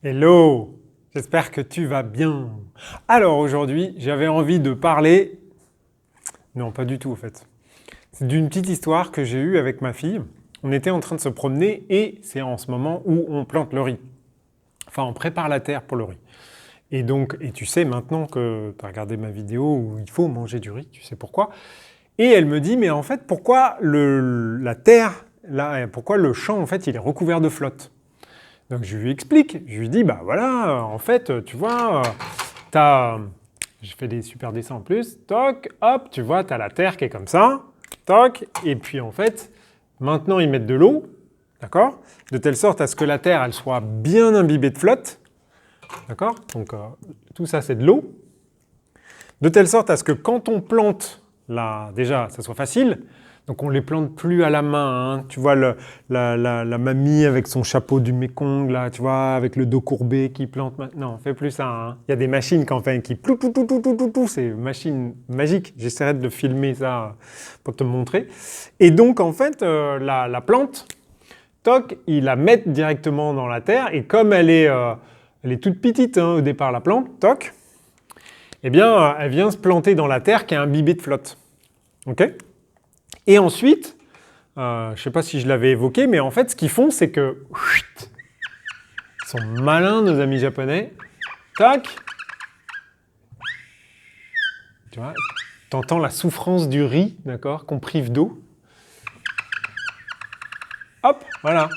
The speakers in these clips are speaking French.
Hello, j'espère que tu vas bien. Alors aujourd'hui, j'avais envie de parler... Non, pas du tout en fait. C'est d'une petite histoire que j'ai eue avec ma fille. On était en train de se promener et c'est en ce moment où on plante le riz. Enfin, on prépare la terre pour le riz. Et donc, et tu sais maintenant que tu as regardé ma vidéo où il faut manger du riz, tu sais pourquoi. Et elle me dit, mais en fait, pourquoi la terre, là, pourquoi le champ, en fait, il est recouvert de flotte? Donc je lui explique, je lui dis, bah voilà, en fait, tu vois, t'as... Je fais des super dessins en plus, toc, hop, tu vois, t'as la terre qui est comme ça, toc, et puis en fait, maintenant ils mettent de l'eau, d'accord? De telle sorte à ce que la terre, elle soit bien imbibée de flotte, d'accord? Donc tout ça c'est de l'eau, de telle sorte à ce que quand on plante, là, déjà, ça soit facile. Donc on ne les plante plus à la main. Hein. Tu vois la mamie avec son chapeau du Mékong, là, tu vois, avec le dos courbé qui plante maintenant. On fait plus ça. Hein. Il y a des machines qui plou, plou, plou, plou, plou, plou, plou. C'est une machine magique. J'essaierai de filmer ça pour te montrer. Et donc en fait, la plante, toc, ils la mettent directement dans la terre. Et comme elle est toute petite hein, au départ, la plante, toc, eh bien, elle vient se planter dans la terre qui est imbibée de flotte. Ok? Et ensuite, je ne sais pas si je l'avais évoqué, mais en fait, ce qu'ils font, c'est que... Ils sont malins, nos amis japonais. Tac. Tu vois, t'entends la souffrance du riz, d'accord, qu'on prive d'eau. Hop, voilà.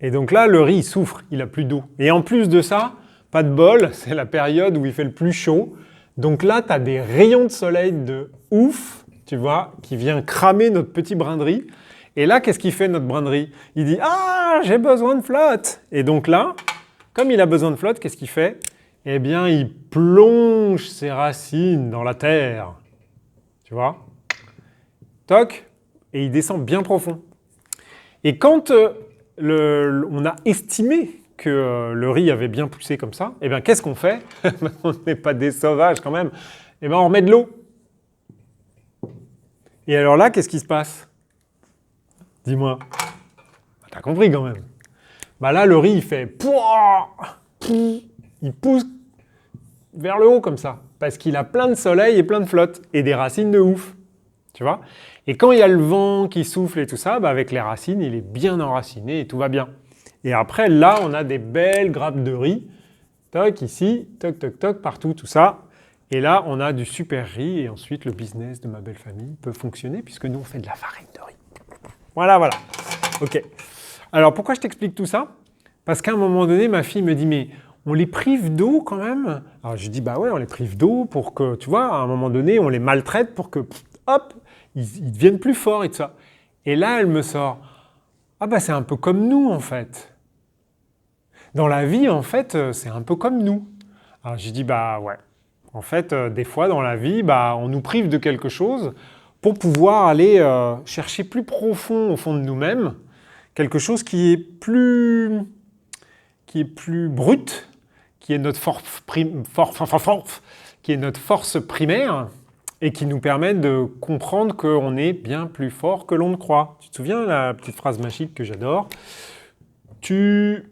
Et donc là, le riz, il souffre, il n'a plus d'eau. Et en plus de ça, pas de bol, c'est la période où il fait le plus chaud. Donc là, tu as des rayons de soleil de ouf, tu vois, qui vient cramer notre petit brin de riz. Et là, qu'est-ce qu'il fait notre brin de riz? Il dit « Ah, j'ai besoin de flotte !» Et donc là, comme il a besoin de flotte, qu'est-ce qu'il fait? Eh bien, il plonge ses racines dans la terre. Tu vois? Toc, et il descend bien profond. Et quand on a estimé que le riz avait bien poussé comme ça, eh bien, qu'est-ce qu'on fait? On n'est pas des sauvages quand même. Eh bien, on remet de l'eau. Et alors là, qu'est-ce qui se passe? Dis-moi. T'as compris quand même. Bah là, le riz, il fait... Il pousse vers le haut comme ça. Parce qu'il a plein de soleil et plein de flotte. Et des racines de ouf. Tu vois? Et quand il y a le vent qui souffle et tout ça, bah avec les racines, il est bien enraciné et tout va bien. Et après, là, on a des belles grappes de riz. Toc, ici, toc, toc, toc, partout, tout ça. Et là, on a du super riz. Et ensuite, le business de ma belle famille peut fonctionner puisque nous, on fait de la farine de riz. Voilà, voilà. OK. Alors, pourquoi je t'explique tout ça? Parce qu'à un moment donné, ma fille me dit, mais on les prive d'eau quand même? Alors, je dis, bah ouais, on les prive d'eau pour que, tu vois, à un moment donné, on les maltraite pour que, hop, ils deviennent plus forts et tout ça. Et là, elle me sort, ah bah c'est un peu comme nous en fait. Dans la vie, en fait, c'est un peu comme nous. Alors j'ai dit, bah ouais. En fait, des fois dans la vie, bah, on nous prive de quelque chose pour pouvoir aller chercher plus profond au fond de nous-mêmes, quelque chose qui est plus brut, qui est notre qui est notre force primaire et qui nous permet de comprendre qu'on est bien plus fort que l'on ne croit. Tu te souviens la petite phrase magique que j'adore? Tu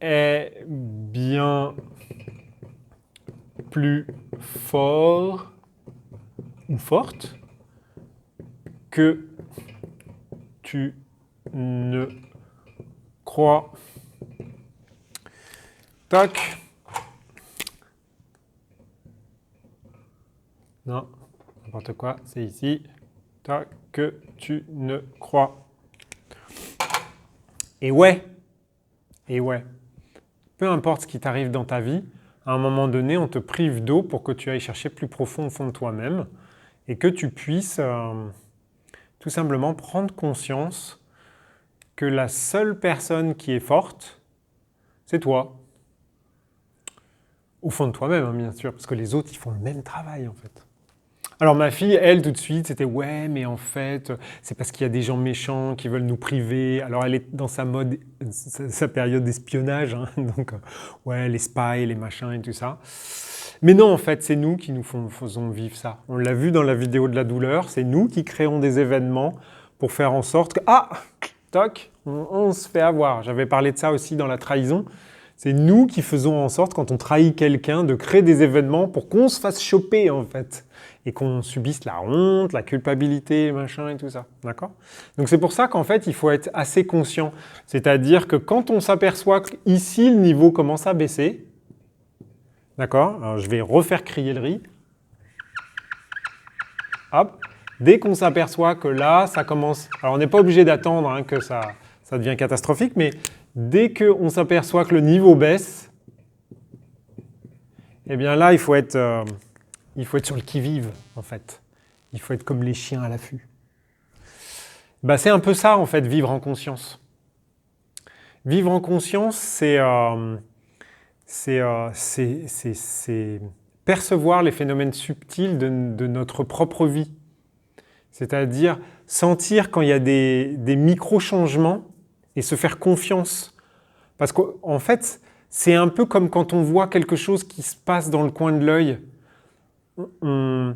es bien plus fort ou forte que tu ne crois. Tac. Non, n'importe quoi, c'est ici. Tac, que tu ne crois. Et ouais, peu importe ce qui t'arrive dans ta vie, à un moment donné, on te prive d'eau pour que tu ailles chercher plus profond au fond de toi-même et que tu puisses tout simplement prendre conscience que la seule personne qui est forte, c'est toi. Au fond de toi-même, hein, bien sûr, parce que les autres, ils font le même travail, en fait. Alors ma fille, elle, tout de suite, c'était « Ouais, mais en fait, c'est parce qu'il y a des gens méchants qui veulent nous priver. » Alors elle est dans sa période d'espionnage, hein, donc ouais, les spies, les machins et tout ça. Mais non, en fait, c'est nous qui nous faisons vivre ça. On l'a vu dans la vidéo de la douleur, c'est nous qui créons des événements pour faire en sorte que, ah, toc, On se fait avoir. J'avais parlé de ça aussi dans la trahison. C'est nous qui faisons en sorte, quand on trahit quelqu'un, de créer des événements pour qu'on se fasse choper, en fait. Et qu'on subisse la honte, la culpabilité, machin et tout ça. D'accord ? Donc c'est pour ça qu'en fait, il faut être assez conscient. C'est-à-dire que quand on s'aperçoit qu'ici, le niveau commence à baisser, d'accord ? Alors je vais refaire crier le riz. Hop. Dès qu'on s'aperçoit que là, ça commence... Alors on n'est pas obligé d'attendre que ça devient catastrophique, mais dès qu'on s'aperçoit que le niveau baisse, eh bien là, il faut être sur le qui-vive, en fait. Il faut être comme les chiens à l'affût. Bah, c'est un peu ça, en fait, vivre en conscience. Vivre en conscience, c'est percevoir les phénomènes subtils de notre propre vie. C'est-à-dire sentir quand il y a des micro-changements et se faire confiance. Parce qu'en fait, c'est un peu comme quand on voit quelque chose qui se passe dans le coin de l'œil. Comme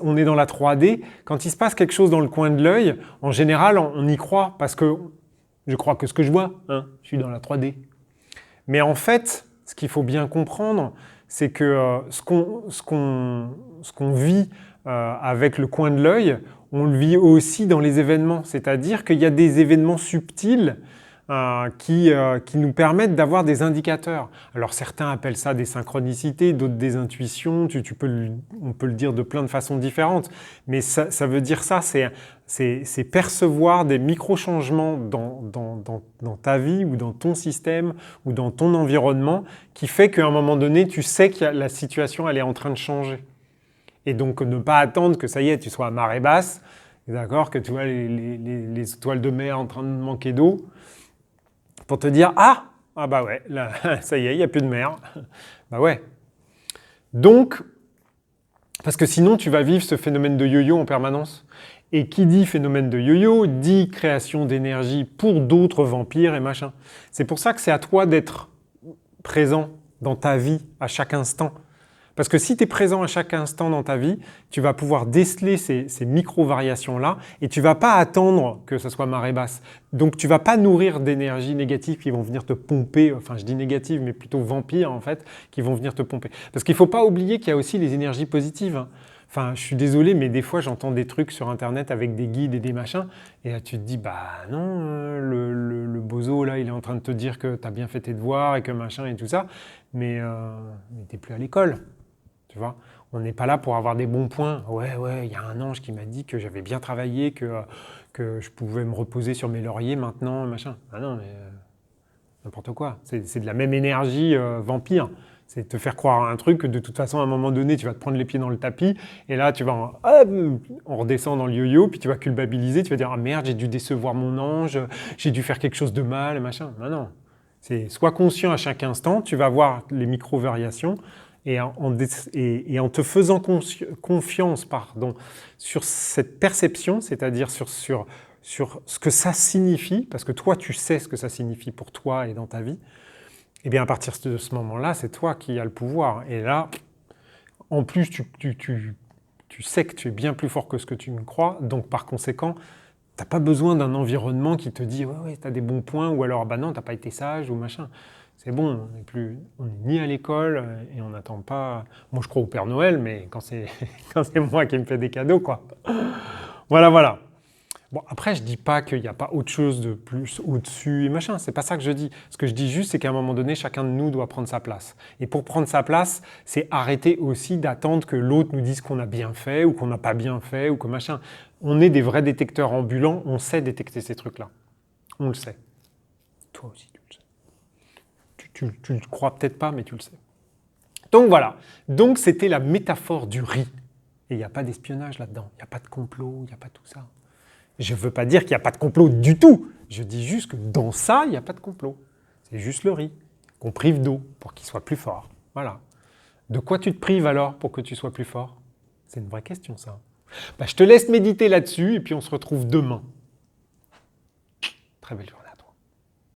on est dans la 3D, quand il se passe quelque chose dans le coin de l'œil, en général, on y croit parce que je crois que ce que je vois, je suis dans la 3D. Mais en fait, ce qu'il faut bien comprendre, c'est que ce qu'on vit avec le coin de l'œil, on le vit aussi dans les événements. C'est-à-dire qu'il y a des événements subtils qui nous permettent d'avoir des indicateurs. Alors certains appellent ça des synchronicités, d'autres des intuitions, on peut le dire de plein de façons différentes, mais ça veut dire ça, c'est percevoir des micro-changements dans ta vie ou dans ton système ou dans ton environnement qui fait qu'à un moment donné, tu sais que la situation elle est en train de changer. Et donc ne pas attendre que ça y est, tu sois à marée basse, d'accord, que tu vois les étoiles de mer en train de manquer d'eau, pour te dire ah bah ouais, là, ça y est, il n'y a plus de mer. Bah ouais. Donc, parce que sinon tu vas vivre ce phénomène de yo-yo en permanence. Et qui dit phénomène de yo-yo, dit création d'énergie pour d'autres vampires et machin. C'est pour ça que c'est à toi d'être présent dans ta vie à chaque instant. Parce que si tu es présent à chaque instant dans ta vie, tu vas pouvoir déceler ces micro-variations-là et tu ne vas pas attendre que ce soit marée basse. Donc tu ne vas pas nourrir d'énergie négative qui vont venir te pomper, enfin je dis négative mais plutôt vampire en fait, qui vont venir te pomper. Parce qu'il ne faut pas oublier qu'il y a aussi les énergies positives. Enfin, je suis désolé, mais des fois j'entends des trucs sur internet avec des guides et des machins, et là tu te dis, bah non, le bozo là, il est en train de te dire que tu as bien fait tes devoirs et que machin et tout ça, mais tu n'es plus à l'école. Tu vois, on n'est pas là pour avoir des bons points. Ouais, il y a un ange qui m'a dit que j'avais bien travaillé, que je pouvais me reposer sur mes lauriers maintenant, machin. Ah non, mais n'importe quoi. C'est de la même énergie vampire. C'est te faire croire à un truc que de toute façon, à un moment donné, tu vas te prendre les pieds dans le tapis, et là, tu vas on redescend dans le yo-yo, puis tu vas culpabiliser, tu vas dire « Ah merde, j'ai dû décevoir mon ange, j'ai dû faire quelque chose de mal, machin. » Non. Sois conscient à chaque instant, tu vas voir les micro-variations, et en te faisant confiance sur cette perception, c'est-à-dire sur ce que ça signifie, parce que toi, tu sais ce que ça signifie pour toi et dans ta vie, et bien à partir de ce moment-là, c'est toi qui as le pouvoir. Et là, en plus, tu sais que tu es bien plus fort que ce que tu ne crois, donc par conséquent, tu n'as pas besoin d'un environnement qui te dit « Ouais, tu as des bons points » ou alors « Bah non, tu n'as pas été sage » ou machin. C'est bon, on n'est ni à l'école et on n'attend pas... Moi, je crois au Père Noël, mais quand c'est moi qui me fais des cadeaux, quoi. Voilà. Bon, après, je dis pas qu'il n'y a pas autre chose de plus au-dessus et machin. C'est pas ça que je dis. Ce que je dis juste, c'est qu'à un moment donné, chacun de nous doit prendre sa place. Et pour prendre sa place, c'est arrêter aussi d'attendre que l'autre nous dise qu'on a bien fait ou qu'on n'a pas bien fait ou que machin. On est des vrais détecteurs ambulants. On sait détecter ces trucs-là. On le sait. Toi aussi, tu le sais. Tu le crois peut-être pas, mais tu le sais. Donc voilà. Donc c'était la métaphore du riz. Et il n'y a pas d'espionnage là-dedans. Il n'y a pas de complot, il n'y a pas tout ça. Je ne veux pas dire qu'il n'y a pas de complot du tout. Je dis juste que dans ça, il n'y a pas de complot. C'est juste le riz qu'on prive d'eau pour qu'il soit plus fort. Voilà. De quoi tu te prives alors pour que tu sois plus fort? C'est une vraie question, ça. Je te laisse méditer là-dessus et puis on se retrouve demain. Très belle journée.